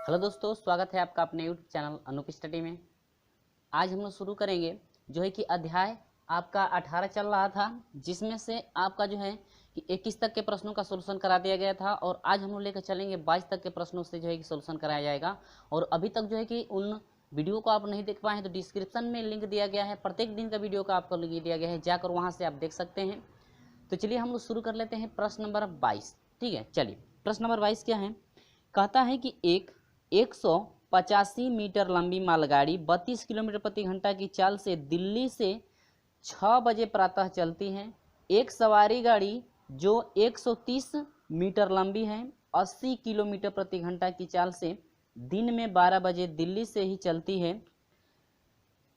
Hello दोस्तों, स्वागत है आपका अपने यूट्यूब चैनल अनूप स्टडी में। आज हम लोग शुरू करेंगे जो है कि अध्याय आपका 18 चल रहा था, जिसमें से आपका जो है कि 21 तक के प्रश्नों का सोल्यूशन करा दिया गया था और आज हम लोग लेकर चलेंगे 22 तक के प्रश्नों से जो है कि सोल्यूशन कराया जाएगा। और अभी तक जो है कि उन वीडियो को आप नहीं देख पाए हैं तो डिस्क्रिप्शन में लिंक दिया गया है, प्रत्येक दिन का वीडियो का आपको लिंक दिया गया है, जाकर वहाँ से आप देख सकते हैं। तो चलिए हम लोग शुरू कर लेते हैं प्रश्न नंबर 22। ठीक है, चलिए प्रश्न नंबर 22 क्या है। कहता है कि एक 185 मीटर लंबी मालगाड़ी 32 किलोमीटर प्रति घंटा की चाल से दिल्ली से 6 बजे प्रातः चलती है। एक सवारी गाड़ी जो 130 मीटर लंबी है 80 किलोमीटर प्रति घंटा की चाल से दिन में 12 बजे दिल्ली से ही चलती है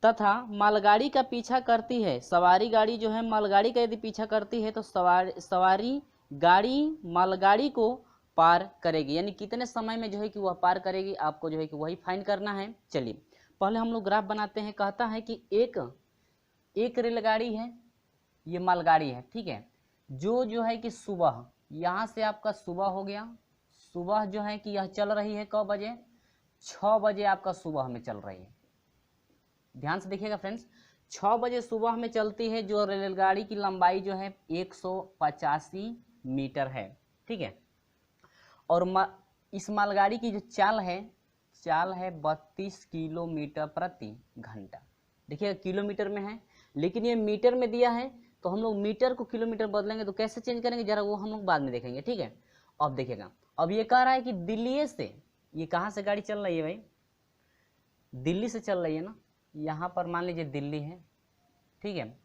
तथा मालगाड़ी का पीछा करती है। सवारी गाड़ी जो है मालगाड़ी का यदि पीछा करती है तो सवारी गाड़ी मालगाड़ी को पार करेगी, यानी कितने समय में जो है कि वह पार करेगी, आपको जो है कि वही फाइंड करना है। चलिए पहले हम लोग ग्राफ बनाते हैं। कहता है कि एक रेलगाड़ी है, ये मालगाड़ी है, ठीक है, जो है कि सुबह यहाँ से आपका सुबह हो गया, सुबह जो है कि यह चल रही है कब बजे, 6 बजे आपका सुबह में चल रही है। ध्यान से देखिएगा फ्रेंड्स, 6 बजे सुबह में चलती है। जो रेलगाड़ी की लंबाई जो है 185 मीटर है, ठीक है। और इस मालगाड़ी की जो चाल है 32 किलोमीटर प्रति घंटा। देखिएगा किलोमीटर में है, लेकिन ये मीटर में दिया है, तो हम लोग मीटर को किलोमीटर बदलेंगे तो कैसे चेंज करेंगे जरा वो हम लोग बाद में देखेंगे, ठीक है। अब देखिएगा, अब ये कह रहा है कि दिल्ली से, ये कहाँ से गाड़ी चल रही है भाई, दिल्ली से चल रही है ना, यहाँ पर मान लीजिए दिल्ली है, ठीक है।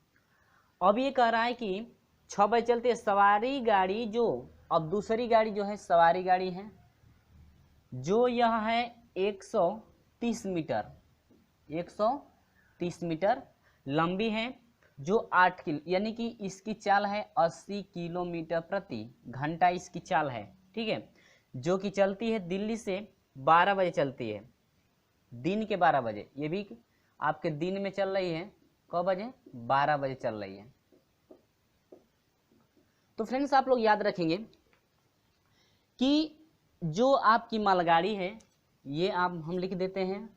अब ये कह रहा है कि 6 बजे चलती है सवारी गाड़ी, जो अब दूसरी गाड़ी जो है सवारी गाड़ी है, जो यह है 130 मीटर लंबी है, जो 8 किलो, यानी कि इसकी चाल है 80 किलोमीटर प्रति घंटा इसकी चाल है, ठीक है, जो कि चलती है दिल्ली से 12 बजे चलती है, दिन के 12 बजे। ये भी आपके दिन में चल रही है, कब बजे, 12 बजे चल रही है। तो फ्रेंड्स आप लोग याद रखेंगे कि जो आपकी मालगाड़ी है, ये आप हम लिख देते हैं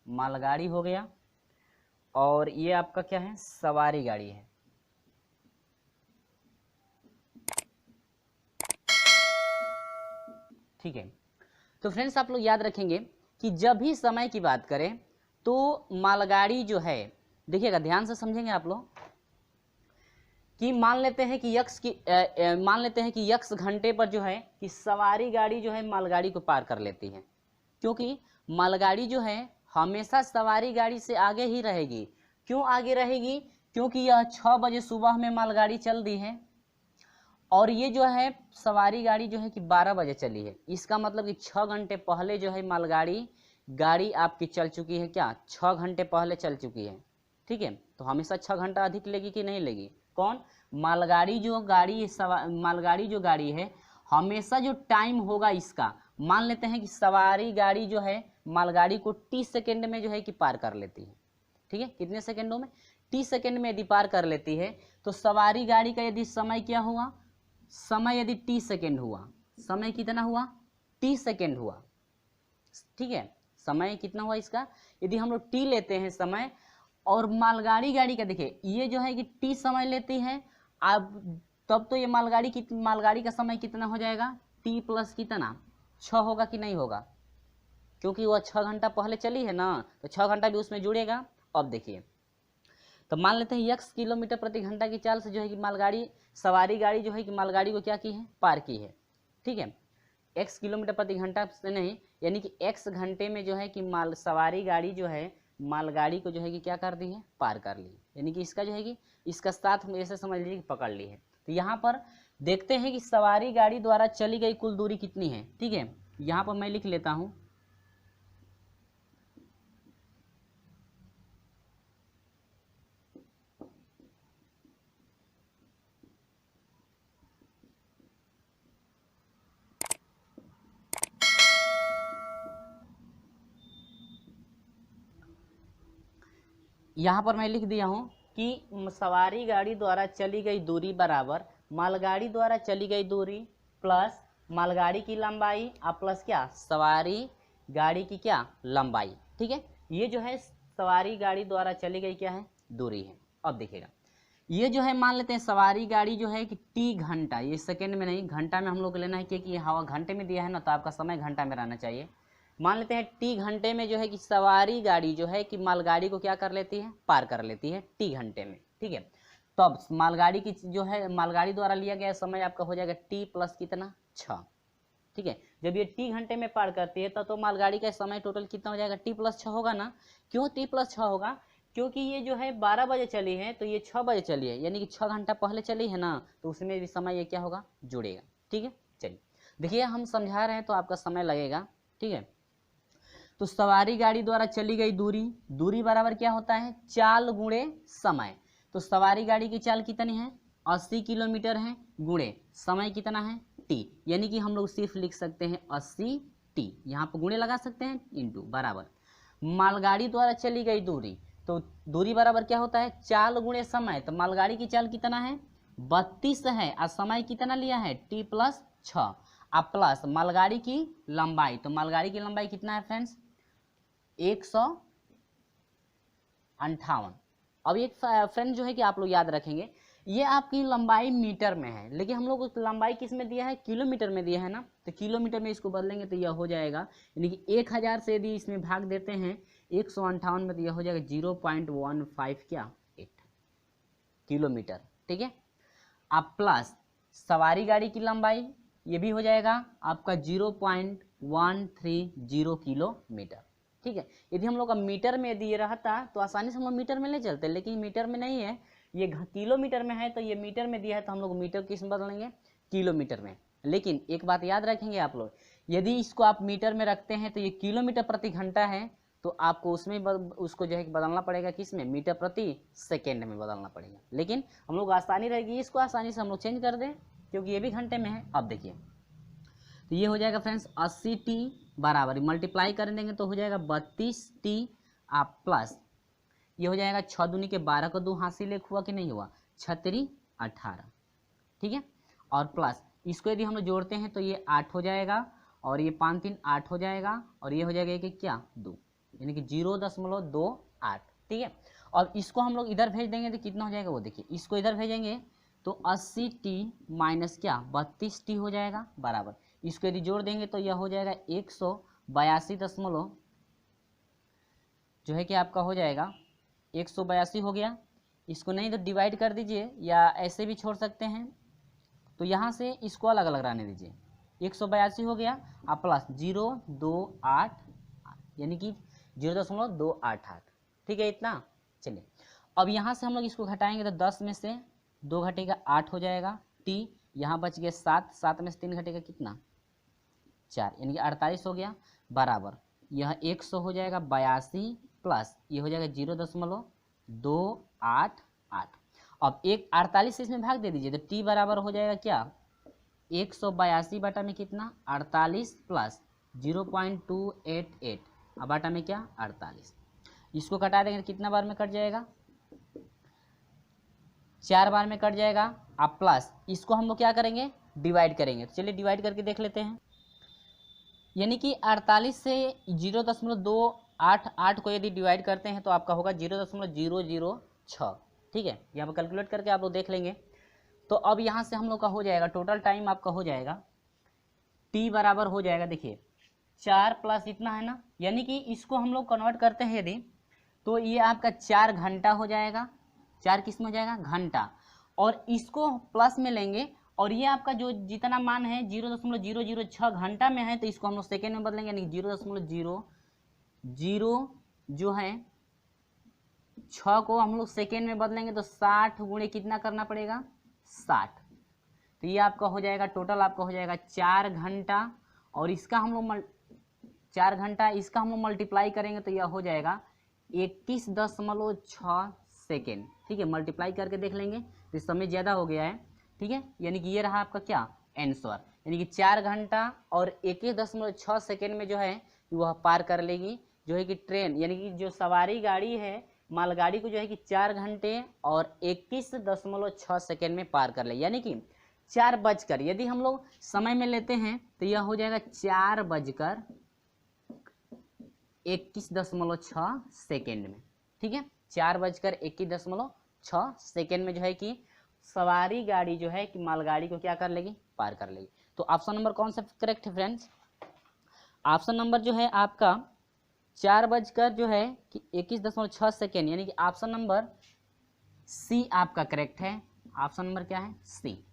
मालगाड़ी हो गया, और ये आपका क्या है, सवारी गाड़ी है। ठीक है, तो फ्रेंड्स आप लोग याद रखेंगे कि जब भी समय की बात करें तो मालगाड़ी जो है, देखिएगा ध्यान से समझेंगे आप लोग, कि मान लेते हैं कि यक्स घंटे पर जो है कि सवारी गाड़ी जो है मालगाड़ी को पार कर लेती है, क्योंकि मालगाड़ी जो है हमेशा सवारी गाड़ी से आगे ही रहेगी। क्यों आगे रहेगी, क्योंकि यह 6 बजे सुबह में मालगाड़ी चल दी है और ये जो है सवारी गाड़ी जो है कि 12 बजे चली है। इसका मतलब कि 6 घंटे पहले जो है गाड़ी आपकी चल चुकी है, क्या 6 घंटे पहले चल चुकी है, ठीक है। तो हमेशा 6 घंटा अधिक लेगी कि नहीं लेगी, कौन, मालगाड़ी जो गाड़ी है, हमेशा जो टाइम होगा इसका, मान लेते हैं कि सवारी गाड़ी जो है मालगाड़ी को 30 सेकेंड में जो है कि पार कर लेती है, ठीक है, कितने सेकेंडों में, 30 सेकेंड में यदि पार कर लेती है, तो सवारी गाड़ी का यदि समय क्या हुआ, समय यदि 30 सेकेंड हुआ, समय कितना हुआ, 30 सेकेंड हुआ, ठीक है, समय कितना हुआ इसका, यदि हम लोग टी लेते हैं समय, और मालगाड़ी का देखिए ये जो है कि टी समय लेती है, अब तब तो ये मालगाड़ी का समय कितना हो जाएगा, टी प्लस कितना 6 होगा कि नहीं होगा, क्योंकि वह 6 घंटा पहले चली है ना, तो 6 घंटा भी उसमें जुड़ेगा। अब देखिए, तो मान लेते हैं x किलोमीटर प्रति घंटा की चाल से जो है कि सवारी गाड़ी जो है कि मालगाड़ी को क्या की है, पार की है, ठीक है। x किलोमीटर प्रति घंटा से नहीं, यानी कि x घंटे में जो है कि सवारी गाड़ी जो है मालगाड़ी को जो है कि क्या कर दी है, पार कर ली, यानी कि इसका जो है कि इसका साथ में ऐसे समझ लीजिए कि पकड़ ली है। तो यहाँ पर देखते हैं कि सवारी गाड़ी द्वारा चली गई कुल दूरी कितनी है, ठीक है। यहाँ पर मैं लिख लेता हूँ, यहाँ पर मैं लिख दिया हूँ कि सवारी गाड़ी द्वारा चली गई दूरी बराबर मालगाड़ी द्वारा चली गई दूरी प्लस मालगाड़ी की लंबाई आप प्लस क्या सवारी गाड़ी की क्या लंबाई। ठीक है, ये जो है सवारी गाड़ी द्वारा चली गई क्या है दूरी है। अब देखिएगा ये जो है मान लेते हैं सवारी गाड़ी जो है कि टी घंटा, ये सेकंड में नहीं घंटा में हम लोग को लेना है क्योंकि ये हवा घंटे में दिया है ना, तो आपका समय घंटा में रहना चाहिए। मान लेते हैं टी घंटे में जो है कि सवारी गाड़ी जो है कि मालगाड़ी को क्या कर लेती है पार कर लेती है टी घंटे में। ठीक है, तो अब मालगाड़ी की जो है मालगाड़ी द्वारा लिया गया समय आपका हो जाएगा टी प्लस कितना 6। ठीक है, जब ये टी घंटे में पार करती है तो मालगाड़ी का समय टोटल कितना हो जाएगा टी प्लस 6 होगा ना। क्यों टी प्लस 6 होगा, क्योंकि ये जो है 12 बजे चली है तो ये 6 बजे चली है, यानी कि 6 घंटा पहले चली है ना, तो उसमें भी समय ये क्या होगा जुड़ेगा। ठीक है, चलिए देखिए हम समझा रहे हैं तो आपका समय लगेगा। ठीक है, तो सवारी गाड़ी द्वारा चली गई दूरी बराबर क्या होता है चाल गुणे समय। तो सवारी गाड़ी की चाल कितनी है 80 किलोमीटर है, गुणे समय कितना है टी, यानी कि हम लोग सिर्फ लिख सकते हैं 80 टी, यहाँ पर गुणे लगा सकते हैं इंटू बराबर मालगाड़ी द्वारा चली गई दूरी। तो दूरी बराबर क्या होता है चाल गुणे समय, तो मालगाड़ी की चाल कितना है 32 है और समय कितना लिया है टी प्लस 6 अब प्लस मालगाड़ी की लंबाई। तो मालगाड़ी की लंबाई कितना है फ्रेंड्स 158। अब एक फ्रेंड जो है कि आप लोग याद रखेंगे ये आपकी लंबाई मीटर में है, लेकिन हम लोग लंबाई किस में दिया है किलोमीटर में दिया है ना, तो किलोमीटर में इसको बदलेंगे तो यह हो जाएगा यानी कि 1000 से यदि इसमें भाग देते हैं 158 में तो यह हो जाएगा 0.15 क्या 8 किलोमीटर। ठीक है, अब प्लस सवारी गाड़ी की लंबाई ये भी हो जाएगा आपका 0.130 किलोमीटर। ठीक है, यदि हम लोग का मीटर में यदि ये रहता तो आसानी से हम लोग मीटर में ले चलते, लेकिन मीटर में नहीं है ये किलोमीटर में है, तो ये मीटर में दिया है तो हम लोग मीटर किस में बदलेंगे किलोमीटर में। लेकिन एक बात याद रखेंगे आप लोग यदि इसको आप मीटर में रखते हैं तो ये किलोमीटर प्रति घंटा है, तो आपको उसमें उसको जो है बदलना पड़ेगा किस में मीटर प्रति सेकेंड में बदलना पड़ेगा। लेकिन हम लोग आसानी रहेगी इसको आसानी से हम लोग चेंज कर दें क्योंकि ये भी घंटे में है। अब देखिए तो ये हो जाएगा फ्रेंड्स 80 टी बराबर मल्टीप्लाई कर देंगे तो हो जाएगा 32 टी आप प्लस ये हो जाएगा 6 दूनी के 12 को 2 हासिल एक हुआ कि नहीं हुआ 6 18। ठीक है, और प्लस इसको यदि हम लोग जोड़ते हैं तो ये 8 हो जाएगा और ये 5 3 8 हो जाएगा और ये हो जाएगा कि क्या 2 यानी कि 0.28। ठीक है, और इसको हम लोग इधर भेज देंगे तो कितना हो जाएगा वो देखिए, इसको इधर भेजेंगे तो 80 टी माइनस क्या 32 टी हो जाएगा बराबर इसको यदि जोड़ देंगे तो यह हो जाएगा 182 जो है कि आपका हो जाएगा 182 हो गया। इसको नहीं तो डिवाइड कर दीजिए या ऐसे भी छोड़ सकते हैं, तो यहाँ से इसको अलग अलग रहने दीजिए 182 हो गया आप प्लस 0.288 यानी कि 0.288। ठीक है इतना। चलिए अब यहाँ से हम लोग इसको घटाएंगे तो 10 में से 2 घटेगा 8 हो जाएगा टी, यहाँ बच गया 7, 7 में से 3 घटेगा कितना 4 यानी कि 48 हो गया बराबर यह 100 हो जाएगा 82 प्लस ये हो जाएगा 0.288। अब एक 48 से इसमें भाग दे दीजिए तो टी बराबर हो जाएगा क्या 182 बटा में कितना 48 प्लस 0.288 अब बटा में क्या 48। इसको कटा देंगे तो कितना बार में कट जाएगा 4 बार में कट जाएगा। अब प्लस इसको हम लोग क्या करेंगे डिवाइड करेंगे, तो चलिए डिवाइड करके देख लेते हैं। यानी कि 48 से 0.288 को यदि डिवाइड करते हैं तो आपका होगा 0.006। ठीक है, यहाँ पर कैलकुलेट करके आप लोग देख लेंगे। तो अब यहाँ से हम लोग का हो जाएगा टोटल टाइम आपका हो जाएगा टी बराबर हो जाएगा देखिए 4 प्लस इतना है ना, यानी कि इसको हम लोग कन्वर्ट करते हैं यदि तो ये आपका 4 घंटा हो जाएगा। 4 किस में हो जाएगा घंटा, और इसको प्लस में लेंगे और ये आपका जो जितना मान है 0.006 घंटा में है तो इसको हम लोग सेकेंड में बदलेंगे यानी 0.00 जो है 6 को हम लोग सेकेंड में बदलेंगे तो 60 गुणे कितना करना पड़ेगा 60। तो ये आपका हो जाएगा टोटल आपका हो जाएगा 4 घंटा और इसका हम लोग 4 घंटा इसका हम लोग मल्टीप्लाई करेंगे तो यह हो जाएगा 21.6 सेकेंड। ठीक है, मल्टीप्लाई करके देख लेंगे तो समय ज़्यादा हो गया है। ठीक है, यानी कि ये रहा आपका क्या आंसर, यानी कि 4 घंटा और 21.6 सेकेंड में जो है वह पार कर लेगी जो है कि ट्रेन, यानी कि जो सवारी गाड़ी है मालगाड़ी को जो है कि 4 घंटे और 21.6 सेकेंड में पार कर ले, यानी कि 4 बजकर, यदि हम लोग समय में लेते हैं तो यह हो जाएगा 4:21.6 सेकेंड में। ठीक है, 4:21.6 सेकेंड में जो है कि सवारी गाड़ी जो है कि मालगाड़ी को क्या कर लेगी, पार कर लेगी। तो ऑप्शन नंबर कौन सा करेक्ट है फ्रेंड्स? ऑप्शन नंबर जो है आपका 4 बजकर जो है कि 21.6 सेकेंड, यानी कि ऑप्शन नंबर सी आपका करेक्ट है। ऑप्शन नंबर क्या है? सी।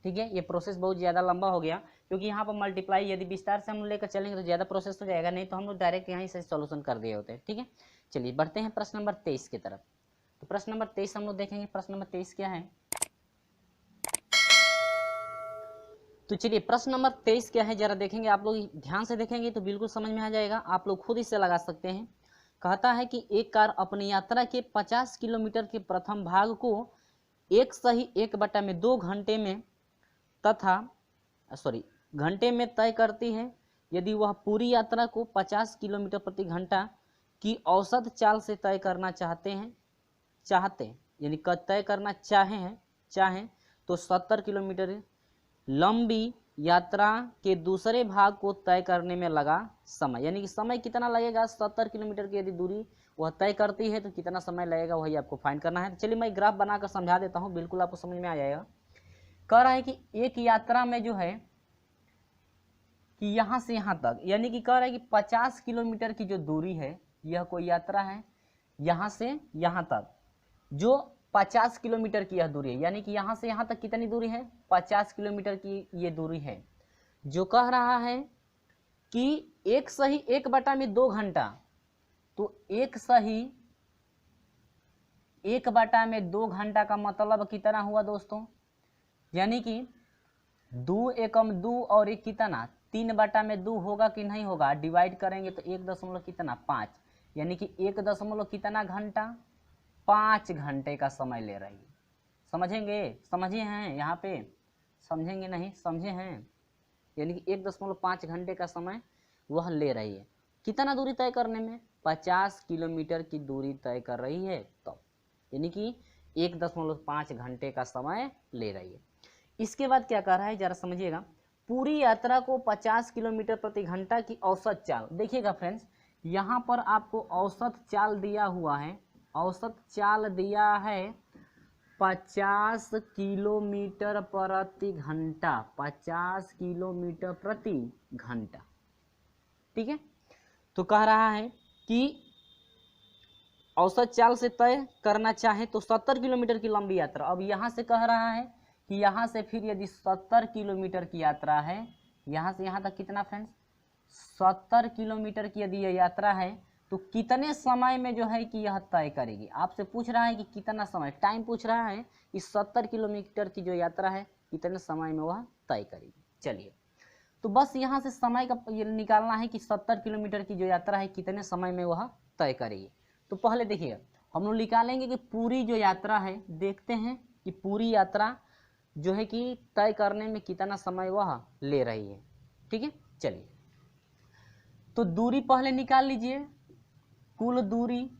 ठीक है, ये प्रोसेस बहुत ज़्यादा लंबा हो गया क्योंकि यहाँ पर मल्टीप्लाई यदि विस्तार से हम लेकर चलेंगे तो ज़्यादा प्रोसेस हो जाएगा, नहीं तो हम लोग डायरेक्ट यहीं से सॉल्यूशन कर दिए होते हैं। ठीक है, चलिए बढ़ते हैं प्रश्न नंबर 23 की तरफ। तो प्रश्न नंबर 23 हम लोग देखेंगे। प्रश्न नंबर 23 क्या है? तो चलिए प्रश्न नंबर 23 क्या है जरा देखेंगे। आप लोग ध्यान से देखेंगे तो बिल्कुल समझ में आ जाएगा, आप लोग खुद इससे लगा सकते हैं। कहता है कि एक कार अपनी यात्रा के 50 किलोमीटर के प्रथम भाग को 1/2 घंटे में घंटे में तय करती है। यदि वह पूरी यात्रा को 50 किलोमीटर प्रति घंटा की औसत चाल से तय करना यानी तय करना चाहें तो 70 किलोमीटर लंबी यात्रा के दूसरे भाग को तय करने में लगा समय, यानी कि समय कितना लगेगा 70 किलोमीटर की यदि दूरी वह तय करती है तो कितना समय लगेगा वही आपको फाइंड करना है। चलिए मैं ग्राफ बनाकर समझा देता हूँ, बिल्कुल आपको समझ में आ जाएगा। कह रहा है कि एक यात्रा में जो है कि यहाँ से यहाँ तक, यानी कि कह रहा है कि 50 किलोमीटर की जो दूरी है, यह कोई यात्रा है यहाँ से यहाँ तक, जो 50 किलोमीटर की यह दूरी है, यानी कि यहाँ से यहाँ तक कितनी दूरी है? 50 किलोमीटर की ये दूरी है। जो कह रहा है कि 1/2 घंटा, तो 1/2 घंटा का मतलब कितना हुआ दोस्तों? यानी कि 2 एकम 2 और 1 कितना 3/2 होगा कि नहीं होगा? डिवाइड करेंगे तो 1.5, यानी कि 1 कितना घंटा? 5 घंटे का समय ले रही है। समझे हैं यहाँ पे? समझेंगे नहीं? समझे हैं? यानी कि 1.5 घंटे का समय वह ले रही है। कितना दूरी तय करने में? 50 किलोमीटर की दूरी तय कर रही है तो यानी कि 1.5 घंटे का समय ले रही है। इसके बाद क्या कर रहा है जरा समझिएगा। पूरी यात्रा को 50 किलोमीटर प्रति घंटा की औसत चाल, देखिएगा फ्रेंड्स, यहाँ पर आपको औसत चाल दिया हुआ है। औसत चाल दिया है 50 किलोमीटर प्रति घंटा, 50 किलोमीटर प्रति घंटा। ठीक है, तो कह रहा है कि औसत चाल से तय करना चाहे तो 70 किलोमीटर की लंबी यात्रा। अब यहाँ से कह रहा है कि यहाँ से फिर यदि 70 किलोमीटर की यात्रा है, यहाँ से यहाँ तक कितना फ्रेंड्स? 70 किलोमीटर की यदि यह यात्रा है तो कितने समय में जो है कि यह तय करेगी? आपसे पूछ रहा है कि कितना समय, टाइम पूछ रहा है कि 70 किलोमीटर की जो यात्रा है कितने समय में वह तय करेगी। चलिए, तो बस यहाँ से समय का ये निकालना है कि 70 किलोमीटर की जो यात्रा है कितने समय में वह तय करेगी। तो पहले देखिए हम लोग निकालेंगे कि पूरी जो यात्रा है, देखते हैं कि पूरी यात्रा जो है कि तय करने में कितना समय वह ले रही है। ठीक है, चलिए तो दूरी पहले निकाल लीजिए, कुल दूरी।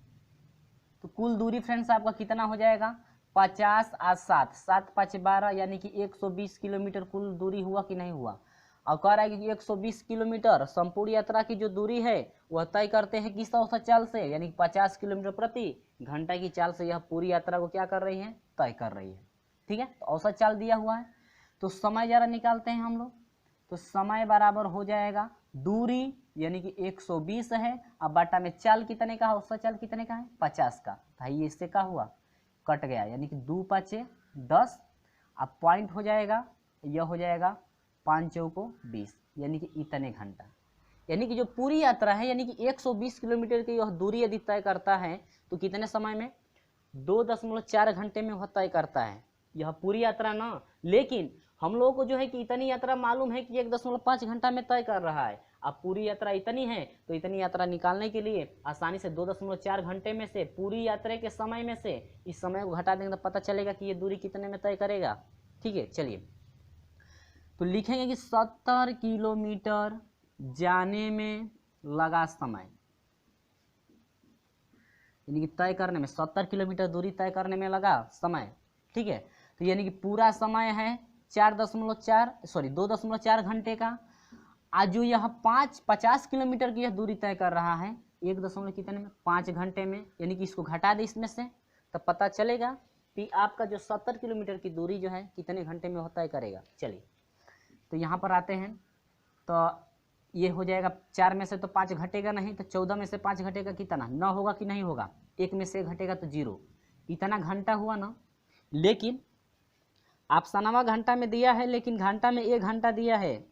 तो कुल दूरी फ्रेंड्स आपका कितना हो जाएगा? 50 और 7, 7 5 12, यानी कि 120 किलोमीटर कुल दूरी हुआ कि नहीं हुआ? और कह रहा है कि 120 किलोमीटर संपूर्ण यात्रा की जो दूरी है वह तय करते हैं किस औसत चाल से, यानी 50 किलोमीटर प्रति घंटा की चाल से यह पूरी यात्रा को क्या कर रही है? तय कर रही है। ठीक है, तो औसत चाल दिया हुआ है। तो समय जरा निकालते हैं हम लोग। तो समय बराबर हो जाएगा दूरी, यानी कि 120 है, अब बाटा में चाल कितने का है? औसत चाल कितने का है? 50 का। भाई इससे क्या हुआ? कट गया, यानी कि 2 5 10, अब पॉइंट हो जाएगा, यह हो जाएगा 5 चौको 20, यानी कि इतने घंटा। यानी कि जो पूरी यात्रा है, यानी कि 120 किलोमीटर की यह दूरी यदि तय करता है तो कितने समय में? 2.4 घंटे में वह तय करता है यह पूरी यात्रा ना। लेकिन हम लोगों को जो है कि इतनी यात्रा मालूम है कि 1.5 घंटा में तय कर रहा है। अब पूरी यात्रा इतनी है तो इतनी यात्रा निकालने के लिए आसानी से 2.4 घंटे में से पूरी यात्रा के समय में से इस समय को घटा देंगे तो पता चलेगा कि ये दूरी कितने में तय करेगा। ठीक है, चलिए तो लिखेंगे कि 70 किलोमीटर जाने में लगा समय, यानी कि तय करने में 70 किलोमीटर दूरी तय करने में लगा समय। ठीक है, तो यानी कि पूरा समय है 2.4 घंटे का। आज जो यह 50 किलोमीटर की यह दूरी तय कर रहा है 5 घंटे में, यानी कि इसको घटा दे इसमें से, तब पता चलेगा कि आपका जो 70 किलोमीटर की दूरी जो है कितने घंटे में तय करेगा। चलिए तो यहाँ पर आते हैं, तो ये हो जाएगा 4 में से तो 5 घटेगा नहीं, तो 14 में से 5 घटेगा कितना, 9 होगा कि नहीं होगा, 1 में से घटेगा तो 0, इतना घंटा हुआ ना। लेकिन ऑप्शनवा घंटा में दिया है, लेकिन घंटा में 1 घंटा दिया है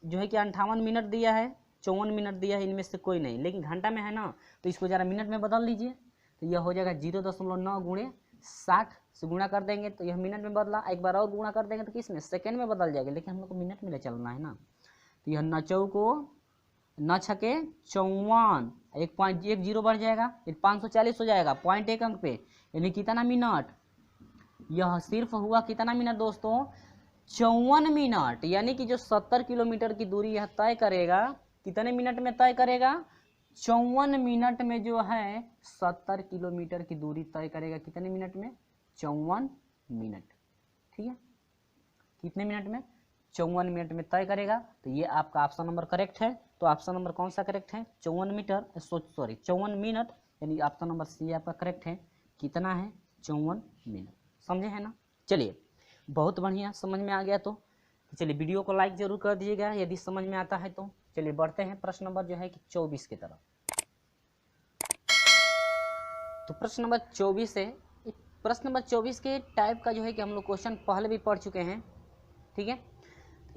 जो है कि 58 मिनट दिया है, 54 मिनट दिया है, इनमें से कोई नहीं, लेकिन घंटा में है ना, तो इसको ज़रा मिनट में बदल लीजिए, तो यह हो जाएगा 0.9 गुणे 60 से गुणा कर देंगे तो यह मिनट में बदला, एक बार और गुणा कर देंगे तो किस में, सेकेंड में बदल जाएगा, लेकिन हम लोग को मिनट में ले चलना है ना। तो यह 9 चौको 9 छके 54, 1 0 बढ़ जाएगा, फिर 540 हो जाएगा 0.1 अंक पे, यानी कितना मिनट, यह सिर्फ हुआ कितना मिनट दोस्तों, 54 मिनट। यानी कि जो 70 किलोमीटर की दूरी यह तय करेगा कितने मिनट में तय करेगा, 54 मिनट में जो है 70 किलोमीटर की दूरी तय करेगा, कितने मिनट में, 54 मिनट। ठीक है, कितने मिनट में, 54 मिनट में तय करेगा। तो ये आपका ऑप्शन नंबर करेक्ट है। तो ऑप्शन नंबर कौन सा करेक्ट है, 54 मिनट, यानी ऑप्शन नंबर सी आपका करेक्ट है। कितना है, 54 मिनट, समझे है ना। चलिए बहुत बढ़िया, समझ में आ गया तो चलिए वीडियो को लाइक जरूर कर दीजिएगा यदि समझ में आता है तो। चलिए बढ़ते हैं प्रश्न नंबर जो है कि 24 की तरफ। तो प्रश्न नंबर 24 है, प्रश्न नंबर 24 के टाइप का जो है कि हम लोग क्वेश्चन पहले भी पढ़ चुके हैं। ठीक है,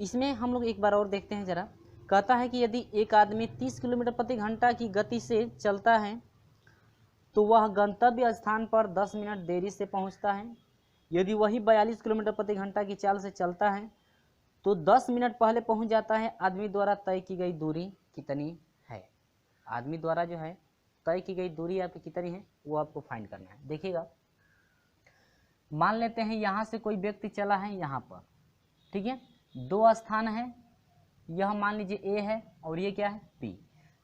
इसमें हम लोग एक बार और देखते हैं जरा। कहता है कि यदि एक आदमी 30 किलोमीटर प्रति घंटा की गति से चलता है तो वह गंतव्य स्थान पर 10 मिनट देरी से पहुंचता है। यदि वही 42 किलोमीटर प्रति घंटा की चाल से चलता है तो 10 मिनट पहले पहुंच जाता है। आदमी द्वारा तय की गई दूरी कितनी है। आदमी द्वारा जो है तय की गई दूरी आपकी कितनी है वो आपको फाइंड करना है। देखिएगा, मान लेते हैं यहाँ से कोई व्यक्ति चला है यहाँ पर, ठीक है, 2 स्थान है, यह मान लीजिए ए है और ये क्या है बी।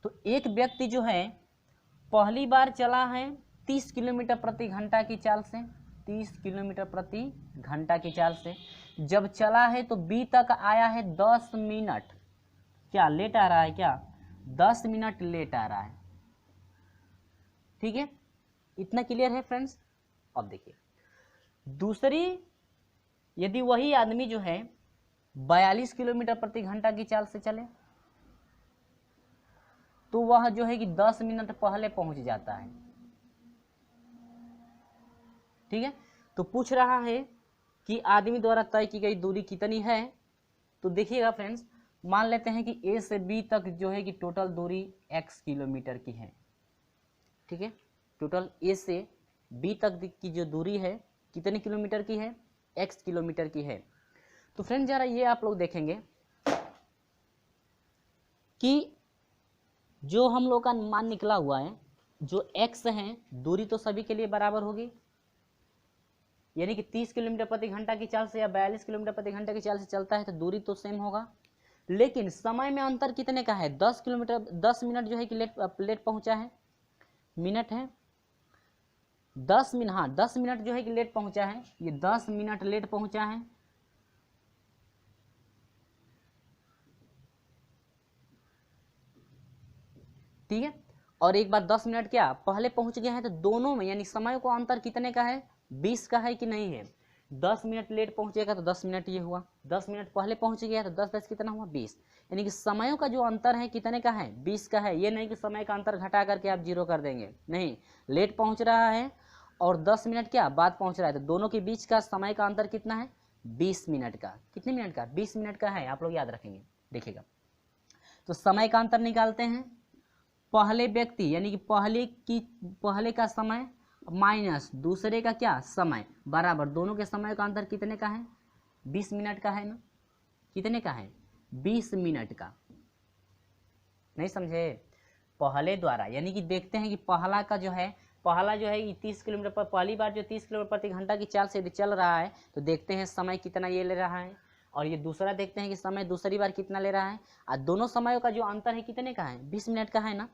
तो एक व्यक्ति जो है पहली बार चला है 30 किलोमीटर प्रति घंटा की चाल से, 30 किलोमीटर प्रति घंटा की चाल से जब चला है तो बी तक आया है 10 मिनट, क्या लेट आ रहा है, क्या 10 मिनट लेट आ रहा है। ठीक है, इतना क्लियर है फ्रेंड्स। अब देखिए दूसरी, यदि वही आदमी जो है 42 किलोमीटर प्रति घंटा की चाल से चले तो वह जो है कि 10 मिनट पहले पहुंच जाता है। ठीक है, तो पूछ रहा है कि आदमी द्वारा तय की गई दूरी कितनी है। तो देखिएगा फ्रेंड्स, मान लेते हैं कि ए से बी तक जो है कि टोटल दूरी x किलोमीटर की है। ठीक है, टोटल ए से बी तक की जो दूरी है कितने किलोमीटर की है, x किलोमीटर की है। तो फ्रेंड जरा ये आप लोग देखेंगे कि जो हम लोग का मान निकला हुआ है, जो x है दूरी तो सभी के लिए बराबर होगी, यानी कि 30 किलोमीटर प्रति घंटा की चाल से या 42 किलोमीटर प्रति घंटा की चाल से चलता है तो दूरी तो सेम होगा। लेकिन समय में अंतर कितने का है, 10 मिनट जो है कि लेट पहुंचा है, मिनट है 10 मिनट, हाँ 10 मिनट जो है कि लेट पहुंचा है, ये 10 मिनट लेट पहुंचा है। ठीक है, और एक बार 10 मिनट क्या पहले पहुंच गया है, तो दोनों में यानी समय को अंतर कितने का है, 20 का है कि नहीं है। 10 मिनट लेट पहुंचेगा तो 10 मिनट ये हुआ, 10 मिनट पहले पहुंच गया तो 10 कितना हुआ 20, यानी कि समयों का जो अंतर है कितने का है 20 का है। ये नहीं कि समय का अंतर घटा करके आप 0 कर देंगे, नहीं, लेट पहुंच रहा है और 10 मिनट क्या बाद पहुंच रहा है, तो दोनों के बीच का समय का अंतर कितना है 20 मिनट का। कितने मिनट का, 20 मिनट का है, आप लोग याद रखेंगे। देखिएगा, तो समय का अंतर निकालते हैं, पहले व्यक्ति यानी कि पहले का समय माइनस दूसरे का क्या समय बराबर, दोनों के समय का अंतर कितने का है 20 मिनट का है ना, कितने का है 20 मिनट का। नहीं समझे, पहले द्वारा यानी कि देखते हैं कि पहला जो है 30 किलोमीटर पर, पहली बार जो 30 किलोमीटर प्रति घंटा की चाल से यदि चल रहा है तो देखते हैं समय कितना ये ले रहा है, और ये दूसरा देखते हैं कि समय दूसरी बार कितना ले रहा है, और दोनों समयों का जो अंतर है कितने का है 20 मिनट का है ना।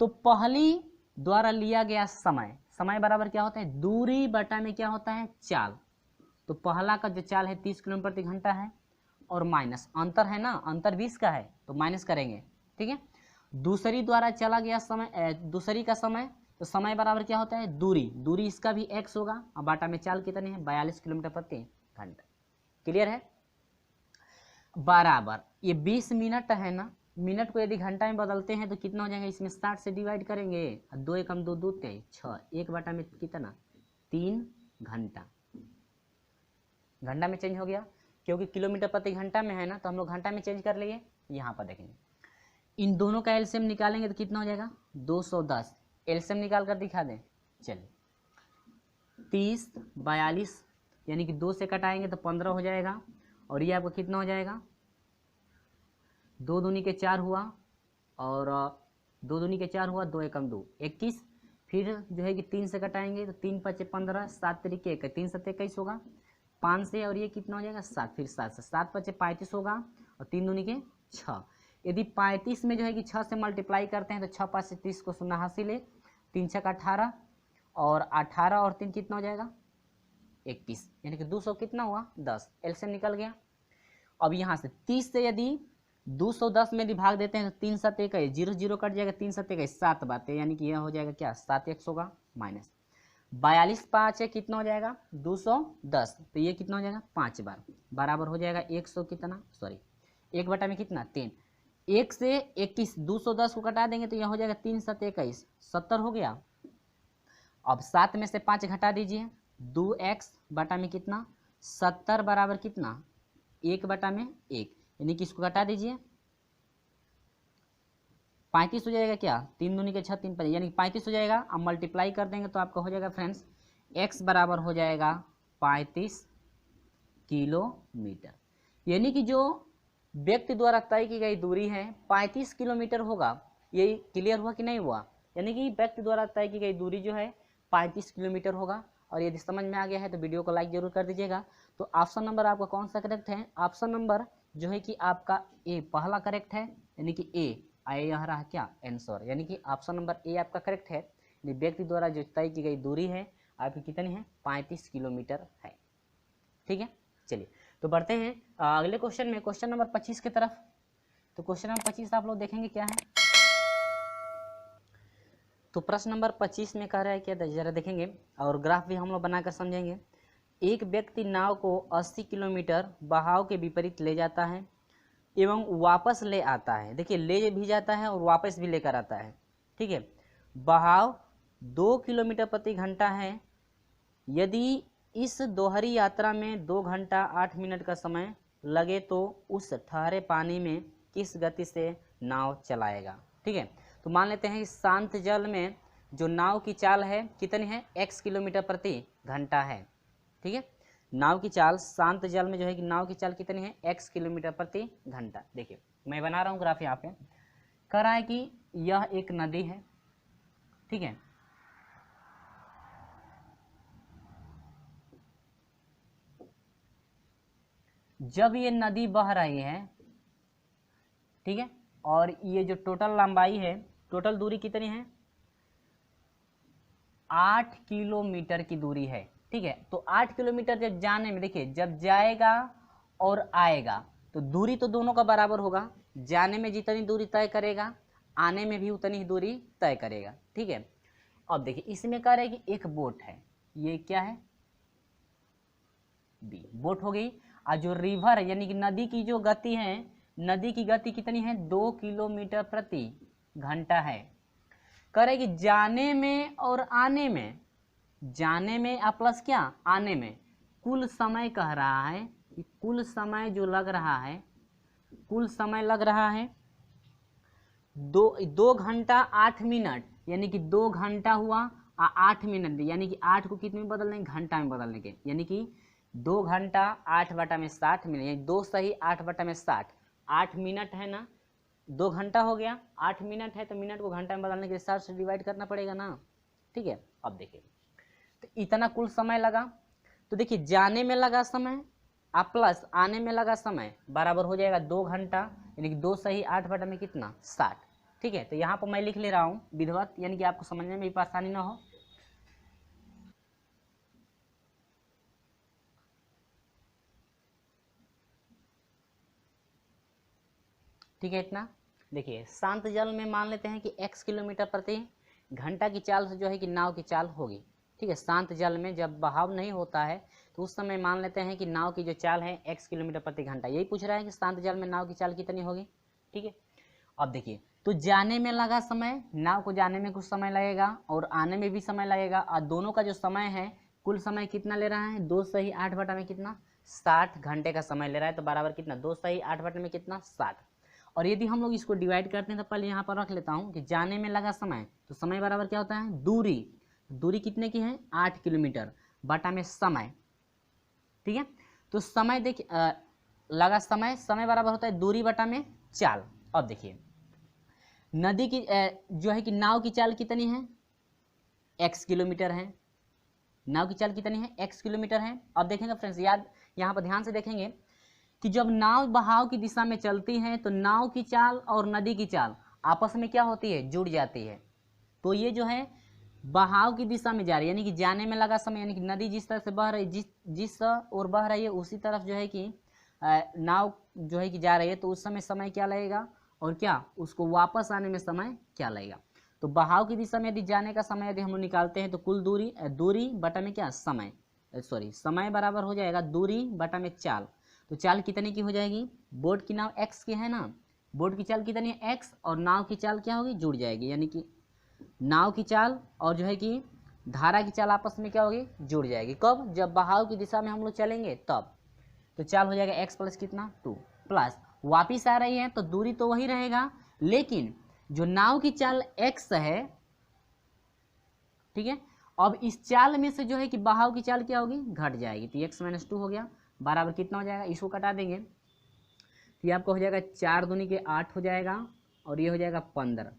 तो पहली द्वारा लिया गया समय बराबर क्या होता है दूरी बटा में क्या होता है चाल, तो पहला का जो चाल है 30 किलोमीटर प्रति घंटा है और माइनस अंतर है ना, अंतर 20 का है तो माइनस करेंगे, ठीक है। दूसरी द्वारा चला गया समय, दूसरी का समय, तो समय बराबर क्या होता है दूरी, दूरी इसका भी x होगा और बाटा में चाल कितनी है 42 किलोमीटर प्रति घंटा। क्लियर है। बराबर ये 20 मिनट है ना, मिनट को यदि घंटा में बदलते हैं तो कितना हो जाएगा, इसमें 60 से डिवाइड करेंगे, 2 एकम 2 2 3 6, एक बाटा में कितना 3 घंटा, घंटा में चेंज हो गया क्योंकि किलोमीटर प्रति घंटा में है ना, तो हम लोग घंटा में चेंज कर लिए। यहाँ पर देखेंगे इन दोनों का एलसीएम निकालेंगे तो कितना हो जाएगा 210, एलसीएम निकाल कर दिखा दें। चलिए 30 42 यानी कि 2 से कटाएंगे तो 15 हो जाएगा और ये आपका कितना हो जाएगा 2 दूनी के 4 हुआ और 2 दूनी के 4 हुआ, 2 एकम 2 21, फिर जो है कि 3 से कटाएंगे तो 3 5 15, 7 तरीके 3 7 21 होगा, 5 से और ये कितना हो जाएगा 7, फिर 7 से 7 5 35 होगा और 3 दूनी के 6। यदि 35 में जो है कि 6 से मल्टीप्लाई करते हैं तो 6 5 से 30 को 0 हासिल है, 3 6 का 18 और 18 और 3 कितना हो जाएगा 21, यानी कि 200 कितना हुआ 10, एलसीएम निकल गया। अब यहाँ से 30 से यदि 210 में यदि भाग देते हैं तो 3 7 21, 0 0 कट जाएगा, 3 7 21 7 बातें, यानी कि यह हो जाएगा क्या 7 x होगा माइनस 42 5 है कितना हो जाएगा 210, तो ये कितना हो जाएगा 5 बार बराबर हो जाएगा 100 कितना, सॉरी 1 बटा में कितना 3, 1 से 21, 210 को कटा देंगे तो यह हो जाएगा 3 7 21 70 हो गया। अब 7 में से 5 घटा दीजिए, 2x बटा में कितना 70 बराबर कितना 1 बटा में 1, यानी कि इसको घटा दीजिए 35 हो जाएगा क्या, 3 दूनी के 6 3 5, यानी कि 35 हो जाएगा। अब मल्टीप्लाई कर देंगे तो आपका हो जाएगा फ्रेंड्स x बराबर हो जाएगा 35 किलोमीटर, यानी कि जो व्यक्ति द्वारा तय की गई दूरी है 35 किलोमीटर होगा। यही क्लियर हुआ कि नहीं हुआ, यानी कि व्यक्ति द्वारा तय की गई दूरी जो है 35 किलोमीटर होगा। और यदि समझ में आ गया है तो वीडियो को लाइक जरूर कर दीजिएगा। तो ऑप्शन नंबर आपका कौन सा करेक्ट है, ऑप्शन नंबर जो है कि आपका ए पहला करेक्ट है, यानी कि ए आए यह रहा क्या आंसर, यानी कि ऑप्शन नंबर ए आपका करेक्ट है। यानी व्यक्ति द्वारा जो तय की गई दूरी है आपकी कितनी है 35 किलोमीटर है, ठीक है। चलिए तो बढ़ते हैं अगले क्वेश्चन में, क्वेश्चन नंबर 25 की तरफ। तो क्वेश्चन नंबर 25 आप लोग देखेंगे क्या है। तो प्रश्न नंबर 25 में कह रहा है क्या, जरा देखेंगे और ग्राफ भी हम लोग बनाकर समझेंगे। एक व्यक्ति नाव को 80 किलोमीटर बहाव के विपरीत ले जाता है एवं वापस ले आता है। देखिए ले भी जाता है और वापस भी लेकर आता है, ठीक है। बहाव 2 किलोमीटर प्रति घंटा है। यदि इस दोहरी यात्रा में 2 घंटा 8 मिनट का समय लगे तो उस ठहरे पानी में किस गति से नाव चलाएगा, ठीक है। तो मान लेते हैं कि शांत जल में जो नाव की चाल है कितनी है x किलोमीटर प्रति घंटा है, ठीक है। नाव की चाल शांत जल में जो है कि नाव की चाल कितनी है x किलोमीटर प्रति घंटा। देखिए मैं बना रहा हूँ ग्राफ यहाँ पे, कह रहा है कि यह एक नदी है, ठीक है। जब ये नदी बह रही है, ठीक है, और ये जो टोटल लंबाई है, टोटल दूरी कितनी है 8 किलोमीटर की दूरी है, ठीक है। तो 8 किलोमीटर जब जाने में, देखिए जब जाएगा और आएगा तो दूरी तो दोनों का बराबर होगा, जाने में जितनी दूरी तय करेगा आने में भी उतनी ही दूरी तय करेगा, ठीक है। अब देखिए इसमें कह रहे हैं कि एक बोट है, ये क्या है बी बोट हो गई। और जो रिवर है यानी कि नदी की जो गति है, नदी की गति कितनी है 2 किलोमीटर प्रति घंटा है। कह रहे कि जाने में और आने में, जाने में आ प्लस क्या आने में, कुल समय कह रहा है कि कुल समय जो लग रहा है, कुल समय लग रहा है 2 घंटा 8 मिनट, यानी कि 2 घंटा हुआ 8 मिनट, यानी कि 8 को कितने में बदलने घंटा में बदलने के, यानी कि 2 घंटा 8 बटा में 60 मिनट, यानी 2 सही 8 बटा में 60, 8 मिनट है ना, 2 घंटा हो गया, 8 मिनट है तो मिनट को घंटा में बदलने के लिए 60 से डिवाइड करना पड़ेगा ना, ठीक है। अब देखिए तो इतना कुल समय लगा, तो देखिए जाने में लगा समय आ प्लस आने में लगा समय बराबर हो जाएगा 2 घंटा, यानी कि 2 सही 8 बटा में कितना 60, ठीक है। तो यहाँ पर मैं लिख ले रहा हूँ विधिवत, यानी कि आपको समझने में भी परेशानी ना हो। ठीक है इतना। देखिए शांत जल में मान लेते हैं कि x किलोमीटर प्रति घंटा की चाल से जो है कि नाव की चाल होगी। ठीक है, शांत जल में जब बहाव नहीं होता है तो उस समय मान लेते हैं कि नाव की जो चाल है x किलोमीटर प्रति घंटा। यही पूछ रहा है कि शांत जल में नाव की चाल कितनी होगी। ठीक है, अब देखिए तो जाने में लगा समय, नाव को जाने में कुछ समय लगेगा और आने में भी समय लगेगा, और दोनों का जो समय है कुल समय कितना ले रहा है, 2 सही 8 बटा में कितना 60 घंटे का समय ले रहा है। तो बराबर कितना 2 सही 8 बटे में कितना 60। और यदि हम लोग इसको डिवाइड करते हैं तो पहले यहाँ पर रख लेता हूँ कि जाने में लगा समय, तो समय बराबर क्या होता है दूरी, दूरी कितने की है 8 किलोमीटर बटा में समय। ठीक है, तो समय देखिए लगा समय, समय बराबर होता है दूरी बटा में चाल। अब देखिए नदी की जो है कि नाव की चाल कितनी है x किलोमीटर है, नाव की चाल कितनी है x किलोमीटर है। अब देखेंगे फ्रेंड्स, याद यहाँ पर ध्यान से देखेंगे कि जब नाव बहाव की दिशा में चलती है तो नाव की चाल और नदी की चाल आपस में क्या होती है जुड़ जाती है। तो ये जो है बहाव की दिशा में जा रही है, यानी कि जाने में लगा समय, यानी कि नदी जिस तरह से बह रही, जिस ओर बह रही है उसी तरफ जो है कि नाव जो है कि जा रही है, तो उस समय समय क्या लगेगा और क्या उसको वापस आने में समय क्या लगेगा। तो बहाव की दिशा में यदि जाने का समय यदि हम लोग निकालते हैं तो कुल दूरी, दूरी बटा में क्या समय, सॉरी समय बराबर हो जाएगा दूरी बटा में चाल। तो चाल कितने की हो जाएगी, बोट की नाव x की है ना, बोट की चाल कितनी है x और नाव की चाल क्या होगी जुड़ जाएगी, यानी कि नाव की चाल और जो है कि धारा की चाल आपस में क्या होगी जुड़ जाएगी। कब, जब बहाव की दिशा में हम लोग चलेंगे तब। तो चाल हो जाएगा x प्लस कितना 2 प्लस वापिस आ रही है तो दूरी तो वही रहेगा, लेकिन जो नाव की चाल x है, ठीक है, अब इस चाल में से जो है कि बहाव की चाल क्या होगी घट जाएगी, तो x माइनस 2 हो गया बराबर कितना हो जाएगा, इसको कटा देंगे तो ये आपका हो जाएगा 4 दूनी के 8 हो जाएगा और ये हो जाएगा 15।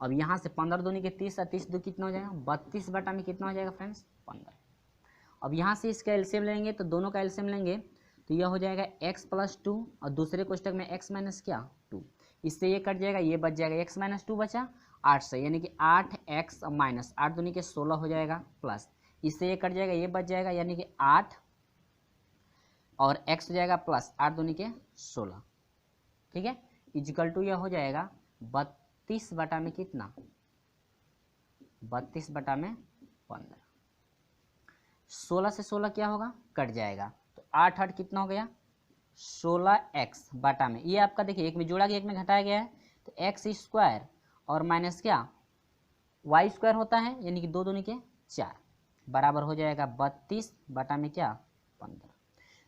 अब यहाँ से 15 दूनी के 30 और 30 दो कितना हो जाएगा 32 बटा में कितना हो जाएगा फ्रेंड्स 15। अब यहाँ से इसका एलसीएम लेंगे तो दोनों का एलसीएम लेंगे तो यह हो जाएगा x प्लस 2 और दूसरे कोष्टक में x माइनस क्या 2, इससे ये कट जाएगा, ये बच जाएगा x माइनस 2 बचा 8 से, यानी कि 8x माइनस 8 दूनी के 16 हो जाएगा प्लस इससे ये कट जाएगा, ये बच जाएगा, यानी कि 8 और x हो जाएगा प्लस 8 दूनी के 16। ठीक है, इजिकल टू यह हो जाएगा 32 बटा में कितना 32 बटा में 15। 16 से 16 क्या होगा कट जाएगा, तो 8 8 कितना हो गया 16x बटा में, ये आपका देखिए एक में जोड़ा गया एक में घटाया गया है, तो x स्क्वायर और माइनस क्या y स्क्वायर होता है, यानी कि 2 दूनी के 4 बराबर हो जाएगा 32 बटा में क्या 15।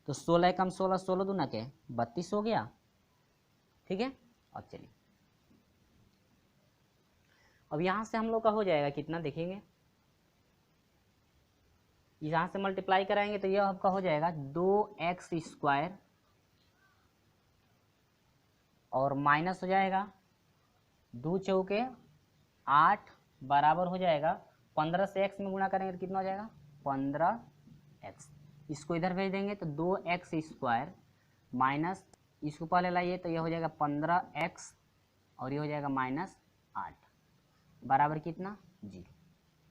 तो 16 कम 16, 16 दूना के 32 हो गया। ठीक है, अब चलिए अब यहाँ से हम लोग का हो जाएगा कितना देखेंगे, यहाँ से मल्टीप्लाई कराएंगे तो यह आपका हो जाएगा 2x स्क्वायर और माइनस हो जाएगा 2 चौके 8 बराबर हो जाएगा 15 से x में गुणा करेंगे तो कितना हो जाएगा 15x, इसको इधर भेज देंगे तो 2x स्क्वायर माइनस इसको पहले लाइए तो यह हो जाएगा 15x और ये हो जाएगा माइनस 8 बराबर कितना 0।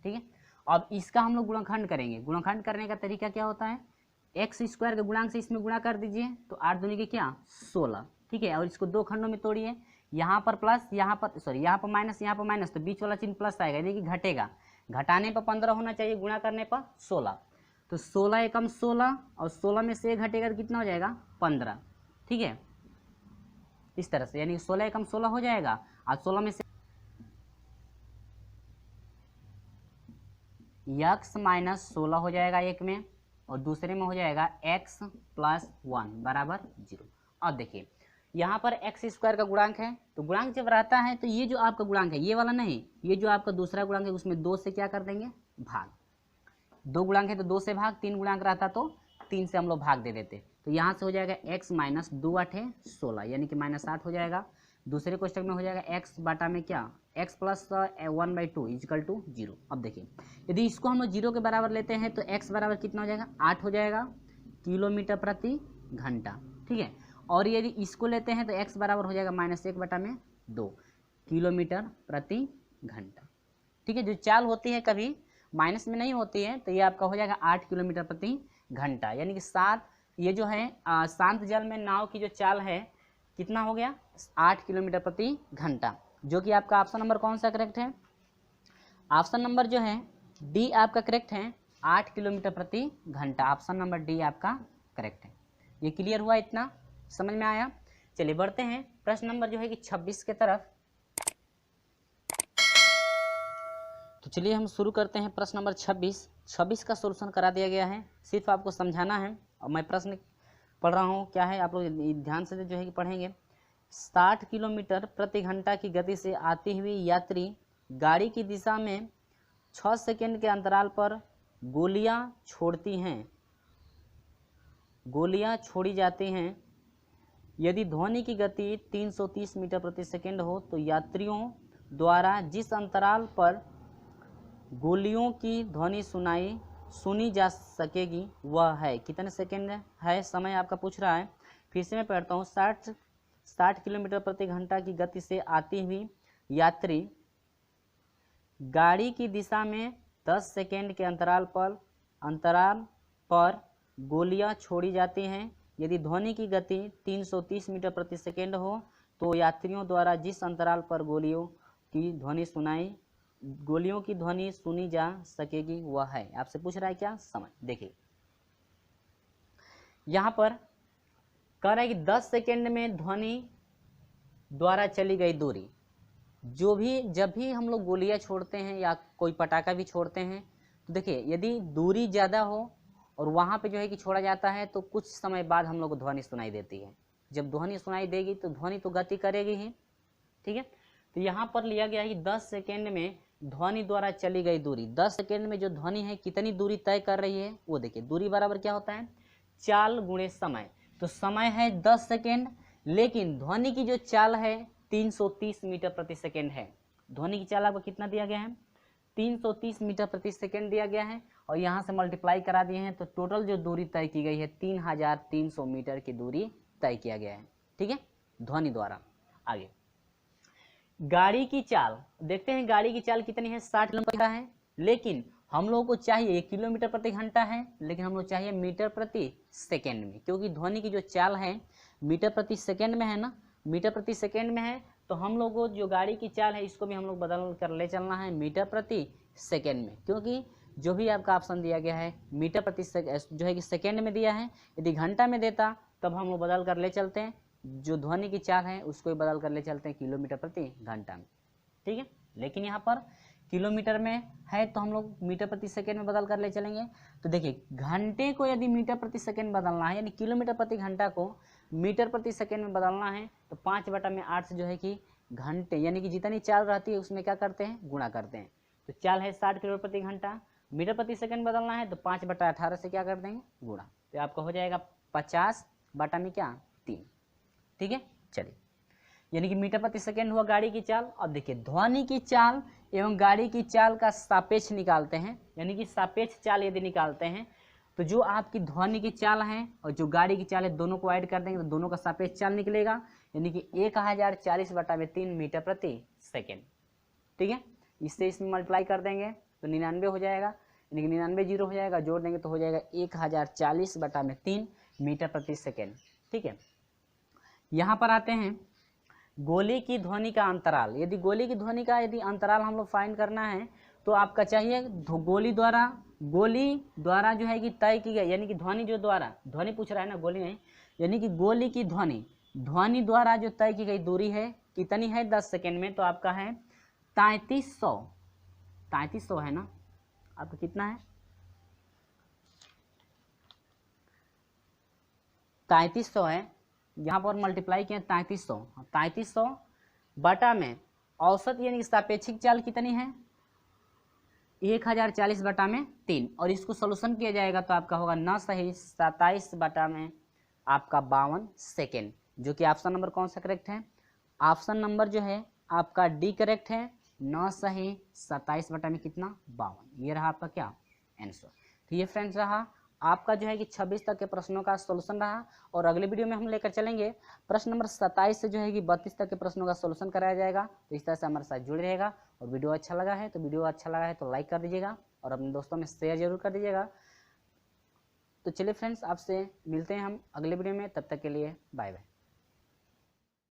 ठीक है, अब इसका हम लोग गुणनखंड करेंगे। गुणनखंड करने का तरीका क्या होता है, एक्स स्क्वायर के गुणांक से इसमें गुणा कर दीजिए तो 8 दूनी के क्या 16। ठीक है, और इसको 2 खंडों में तोड़िए, यहाँ पर प्लस यहाँ पर सॉरी यहाँ पर माइनस तो बीच वाला चिन्ह प्लस आएगा, यानी कि घटेगा, घटाने पर 15 होना चाहिए, गुणा करने पर 16, तो 16 एकम 16 और 16 में से घटेगा तो कितना हो जाएगा 15। ठीक है, इस तरह से यानी 16 एकम 16 हो जाएगा और 16 में से x माइनस 16 हो जाएगा एक में और दूसरे में हो जाएगा x प्लस 1 बराबर 0। अब देखिए यहाँ पर x स्क्वायर का गुणांक है, तो गुणांक जब रहता है तो ये जो आपका गुणांक है ये वाला नहीं, ये जो आपका दूसरा गुणांक है उसमें 2 से क्या कर देंगे भाग, 2 गुणांक है तो 2 से भाग, 3 गुणांक रहता तो 3 से हम लोग भाग दे देते, तो यहाँ से हो जाएगा x माइनस 2 8 16 यानी कि माइनस 8 हो जाएगा। दूसरे क्वेश्चन में हो जाएगा x बटा में क्या x प्लस 1/2 इजिकल टू 0। अब देखिए यदि इसको हम 0 के बराबर लेते हैं तो x बराबर कितना हो जाएगा 8 हो जाएगा किलोमीटर प्रति घंटा। ठीक है, और यदि इसको लेते हैं तो x बराबर हो जाएगा -1 बटा में 2 किलोमीटर प्रति घंटा। ठीक है, जो चाल होती है कभी माइनस में नहीं होती है, तो ये आपका हो जाएगा 8 किलोमीटर प्रति घंटा, यानी कि 7, ये जो है शांत जल में नाव की जो चाल है कितना हो गया 8 किलोमीटर प्रति घंटा, जो कि आपका ऑप्शन नंबर कौन सा करेक्ट है, ऑप्शन नंबर जो है डी आपका करेक्ट है, 8 किलोमीटर प्रति घंटा, ऑप्शन नंबर डी आपका करेक्ट है। ये क्लियर हुआ, इतना समझ में आया। चलिए बढ़ते हैं प्रश्न नंबर जो है कि 26 के तरफ। तो चलिए हम शुरू करते हैं प्रश्न नंबर 26 का सॉल्यूशन करा दिया गया है, सिर्फ आपको समझाना है। और मैं प्रश्न पढ़ रहा हूँ, क्या है आप लोग ध्यान से जो है कि पढ़ेंगे। 60 किलोमीटर प्रति घंटा की गति से आती हुई यात्री गाड़ी की दिशा में 6 सेकेंड के अंतराल पर गोलियां छोड़ती हैं, गोलियां छोड़ी जाती हैं। यदि ध्वनि की गति 330 मीटर प्रति सेकेंड हो तो यात्रियों द्वारा जिस अंतराल पर गोलियों की ध्वनि सुनी जा सकेगी वह है, कितने सेकेंड है समय आपका पूछ रहा है। फिर से मैं पढ़ता हूँ। 60 किलोमीटर प्रति घंटा की गति से आती हुई यात्री गाड़ी की दिशा में 10 सेकेंड के अंतराल पर गोलियां छोड़ी जाती हैं। यदि ध्वनि की गति 330 मीटर प्रति सेकेंड हो तो यात्रियों द्वारा जिस अंतराल पर गोलियों की ध्वनि सुनी जा सकेगी वह है। आपसे पूछ रहा है क्या, समझ देखिए यहाँ पर कह रहा है कि 10 सेकेंड में ध्वनि द्वारा चली गई दूरी, जब भी हम लोग गोलियां छोड़ते हैं या कोई पटाखा भी छोड़ते हैं तो देखिए यदि दूरी ज़्यादा हो और वहाँ पे जो है कि छोड़ा जाता है तो कुछ समय बाद हम लोग को ध्वनि सुनाई देती है। जब ध्वनि सुनाई देगी तो ध्वनि तो गति करेगी ही, ठीक है। तो यहाँ पर लिया गया है कि 10 सेकेंड में ध्वनि द्वारा चली गई दूरी, 10 सेकेंड में जो ध्वनि है कितनी दूरी तय कर रही है वो देखिए। दूरी बराबर क्या होता है, चाल गुणे समय। तो समय है 10 सेकेंड, लेकिन ध्वनि की जो चाल है 330 मीटर प्रति सेकेंड है। ध्वनि की चाल आपको कितना दिया गया है, 330 मीटर प्रति सेकेंड दिया गया है और यहाँ से मल्टीप्लाई करा दिए हैं तो टोटल जो दूरी तय की गई है 3300 मीटर की दूरी तय किया गया है, ठीक है, ध्वनि द्वारा। आगे गाड़ी की चाल देखते हैं, गाड़ी की चाल कितनी है, 60 किलोमीटर है, लेकिन हम लोगों को चाहिए 1 किलोमीटर प्रति घंटा है, लेकिन हम लोग चाहिए मीटर प्रति सेकेंड में, क्योंकि ध्वनि की जो चाल है मीटर प्रति सेकेंड में है ना, मीटर प्रति सेकेंड में है। तो हम लोग को जो गाड़ी की चाल है इसको भी हम लोग बदल कर ले चलना है मीटर प्रति सेकेंड में, क्योंकि जो भी आपका ऑप्शन दिया गया है मीटर प्रति जो है कि सेकेंड में दिया है। यदि घंटा में देता तब हम लोग बदल कर ले चलते हैं, जो ध्वनि की चाल है उसको ही बदल कर ले चलते हैं किलोमीटर प्रति घंटा में, ठीक है। लेकिन यहाँ पर किलोमीटर में है तो हम लोग मीटर प्रति सेकेंड में बदल कर ले चलेंगे। तो देखिए घंटे को यदि मीटर प्रति सेकेंड बदलना है, यानी किलोमीटर प्रति घंटा को मीटर प्रति सेकेंड में बदलना है तो 5/8 से जो है कि घंटे यानी कि जितनी चाल रहती है उसमें क्या करते हैं, गुणा करते हैं। तो चाल है 60 किलोमीटर प्रति घंटा, मीटर प्रति सेकेंड बदलना है तो 5/18 से क्या कर देंगे, गुणा। तो आपका हो जाएगा 50/3, ठीक है। चलिए यानी कि मीटर प्रति सेकेंड हुआ गाड़ी की चाल। अब देखिए ध्वनि की चाल एवं गाड़ी की चाल का सापेक्ष निकालते हैं, यानी कि सापेक्ष चाल यदि निकालते हैं तो जो आपकी ध्वनि की चाल है और जो गाड़ी की चाल है दोनों को ऐड कर देंगे तो दोनों का सापेक्ष चाल निकलेगा, यानी कि 1040/3 मीटर प्रति सेकेंड, ठीक है। इससे इसमें मल्टीप्लाई कर देंगे तो 99 हो जाएगा, यानी कि 99 जीरो हो जाएगा, जोड़ देंगे तो हो जाएगा 1040/3 मीटर प्रति सेकेंड, ठीक है। यहाँ पर आते हैं गोली की ध्वनि का अंतराल। यदि गोली की ध्वनि का यदि अंतराल हम लोग फाइंड करना है तो आपका चाहिए गोली द्वारा जो है कि तय की गई, यानी कि ध्वनि जो द्वारा, ध्वनि पूछ रहा है ना, गोली नहीं, यानी कि गोली की ध्वनि द्वारा जो तय की गई दूरी है कितनी है 10 सेकेंड में, तो आपका है 3300 है ना, आपका कितना है 3300 है। यहाँ पर मल्टीप्लाई किया 3300 बटा में औसत यानी कि सापेक्षिक चाल कितनी है 1040/3, और इसको सोल्यूशन किया जाएगा तो आपका होगा 9 सही 27 आपका 52 सेकेंड, जो कि ऑप्शन नंबर कौन सा करेक्ट है, ऑप्शन नंबर जो है आपका डी करेक्ट है। 9 सही 27 कितना 52, ये रहा आपका क्या आंसर। तो ये फ्रेंड्स रहा आपका जो है कि 26 तक के प्रश्नों का सोल्यूशन रहा, और अगले वीडियो में हम लेकर चलेंगे प्रश्न नंबर 27 से जो है कि 32 तक के प्रश्नों का सोल्यूशन कराया जाएगा। तो इस तरह से हमारे साथ जुड़े रहेगा, और वीडियो अच्छा लगा है तो लाइक कर दीजिएगा और अपने दोस्तों में शेयर जरूर कर दीजिएगा। तो चलिए फ्रेंड्स आपसे मिलते हैं हम अगले वीडियो में, तब तक के लिए बाय बाय।